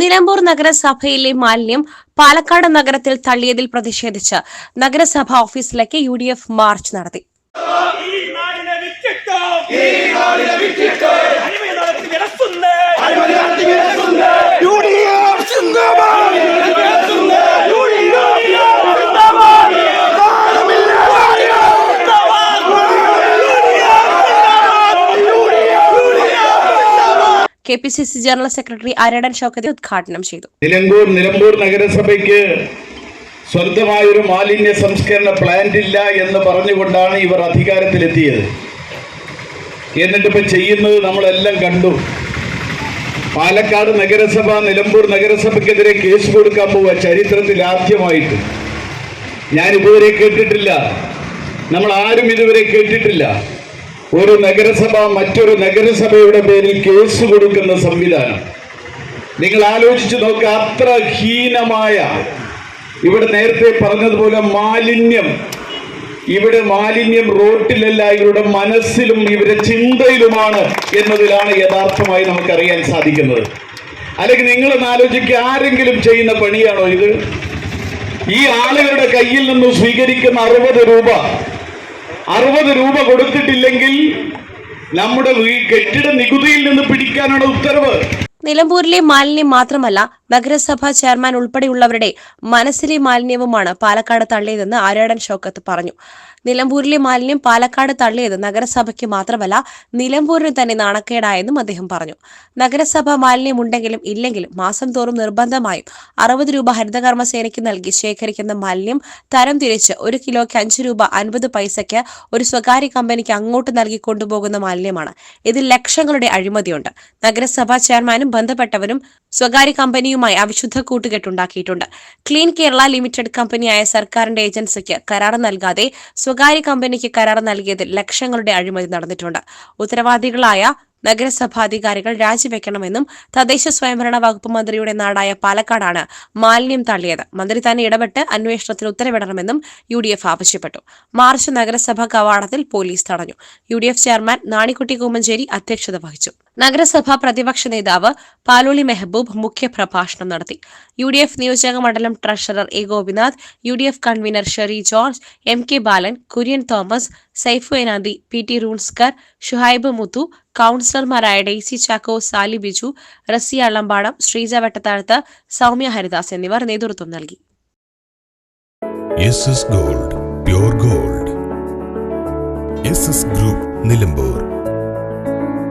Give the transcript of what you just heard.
നിലമ്പൂർ നഗരസഭയിലെ മാലിന്യം പാലക്കാട് നഗരത്തിൽ തള്ളിയതിൽ പ്രതിഷേധിച്ച് നഗരസഭ ഓഫീസിലേക്ക് UDF മാർച്ച് നടത്തി. KPCC general secretary Aryadan Shoukath ഉദ്ഘാടനം ചെയ്തു. നിലമ്പൂർ നഗരസഭയ്ക്ക് സ്വന്തമായൊരു മാലിന്യ സംസ്കരണ പ്ലാന്റ് ഇല്ല എന്ന് പറഞ്ഞുകൊണ്ടാണ് ഇവർ അധികാരത്തിലെത്തിയത്. എന്നിട്ടിപ്പോൾ ചെയ്യുന്നത് നമ്മളെല്ലാം കണ്ടു. പാലക്കാട് നഗരസഭ നിലമ്പൂർ നഗരസഭയ്ക്കെതിരെ കേസ് കൊടുക്കാൻ പോവുക. ചരിത്രത്തിൽ ആദ്യമായിട്ട് ഞാൻ ഇതുവരെ കേട്ടിട്ടില്ല, നമ്മൾ ആരും ഇതുവരെ കേട്ടിട്ടില്ല ഒരു നഗരസഭ മറ്റൊരു നഗരസഭയുടെ പേരിൽ കേസ് കൊടുക്കുന്ന സംവിധാനം. നിങ്ങൾ ആലോചിച്ച് നോക്കുക, അത്ര ഹീനമായ, ഇവിടെ നേരത്തെ പറഞ്ഞതുപോലെ ഇവിടെ മാലിന്യം റോട്ടിലല്ല, ഇവരുടെ മനസ്സിലും ഇവരുടെ ചിന്തയിലുമാണ് എന്നതിലാണ് യഥാർത്ഥമായി നമുക്കറിയാൻ സാധിക്കുന്നത്. അല്ലെങ്കിൽ നിങ്ങളൊന്ന് ആലോചിക്കുക, ആരെങ്കിലും ചെയ്യുന്ന പണിയാണോ ഇത്? ഈ ആളുകളുടെ കയ്യിൽ നിന്ന് സ്വീകരിക്കുന്ന 60 രൂപ കൊടുത്തിട്ടില്ലെങ്കിൽ നമ്മുടെ കെട്ടിട നികുതിയിൽ നിന്ന് പിടിക്കാനാണ് ഉത്തരവ്. നിലമ്പൂരിലെ മാലിന്യം മാത്രമല്ല, നഗരസഭാ ചെയർമാൻ ഉൾപ്പെടെയുള്ളവരുടെ മനസ്സിലെ മാലിന്യവുമാണ് പാലക്കാട് തള്ളിയതെന്ന് ആര്യടൻ ഷൗക്കത്ത് പറഞ്ഞു. നിലമ്പൂരിലെ മാലിന്യം പാലക്കാട് തള്ളിയത് നഗരസഭയ്ക്ക് മാത്രമല്ല നിലമ്പൂരിന് തന്നെ നാണക്കേടായെന്നും അദ്ദേഹം പറഞ്ഞു. നഗരസഭ മാലിന്യം ഉണ്ടെങ്കിലും ഇല്ലെങ്കിലും മാസം തോറും നിർബന്ധമായും 60 രൂപ ഹരിതകർമ്മസേനയ്ക്ക് നൽകി ശേഖരിക്കുന്ന മാലിന്യം തരംതിരിച്ച് 1 കിലോയ്ക്ക് 5 രൂപ 50 പൈസയ്ക്ക് ഒരു സ്വകാര്യ കമ്പനിക്ക് അങ്ങോട്ട് നൽകി കൊണ്ടുപോകുന്ന മാലിന്യമാണ്. ഇതിൽ ലക്ഷങ്ങളുടെ അഴിമതിയുണ്ട്. നഗരസഭാ ചെയർമാനും ബന്ധപ്പെട്ടവരും സ്വകാര്യ കമ്പനിയുമായി അവിശുദ്ധ കൂട്ടുകെട്ടുണ്ടാക്കിയിട്ടുണ്ട്. ക്ലീൻ കേരള ലിമിറ്റഡ് കമ്പനിയായ സർക്കാരിന്റെ ഏജൻസിക്ക് കരാർ നൽകാതെ സ്വകാര്യ കമ്പനിക്ക് കരാർ നൽകിയതിൽ ലക്ഷങ്ങളുടെ അഴിമതി നടന്നിട്ടുണ്ട്. ഉത്തരവാദികളായ നഗരസഭാധികാരികൾ രാജിവെക്കണമെന്നും തദ്ദേശ സ്വയംഭരണ വകുപ്പ് മന്ത്രിയുടെ നാടായ പാലക്കാടാണ് മാലിന്യം തള്ളിയത്. മന്ത്രി തന്നെ ഇടപെട്ട് അന്വേഷണത്തിന് ഉത്തരവിടണമെന്നും UDF ആവശ്യപ്പെട്ടു. മാർച്ച് നഗരസഭാ കവാടത്തിൽ പോലീസ് തടഞ്ഞു. UDF ചെയർമാൻ നാണിക്കുട്ടി കൂമഞ്ചേരി അധ്യക്ഷത വഹിച്ചു. നഗരസഭാ പ്രതിപക്ഷ നേതാവ് പാലോളി മെഹബൂബ് മുഖ്യപ്രഭാഷണം നടത്തി. UDF നിയോജക മണ്ഡലം treasurer A. Gopinath, UDF convener Sherry George, MK Balan, Kurian Thomas, Saifu Enadi, PT റൂൺസ്കർ, ഷുഹൈബ് മുത്തു, കൌൺസിലർമാരായ ഡെയ്സി ചാക്കോ, സാലി ബിജു, റസിയ അള്ളമ്പാടം, ശ്രീജ വെട്ടത്താഴത്ത്, സൗമ്യ ഹരിദാസ് എന്നിവർ നേതൃത്വം നൽകി. Gold, pure gold. SS group Nilambur.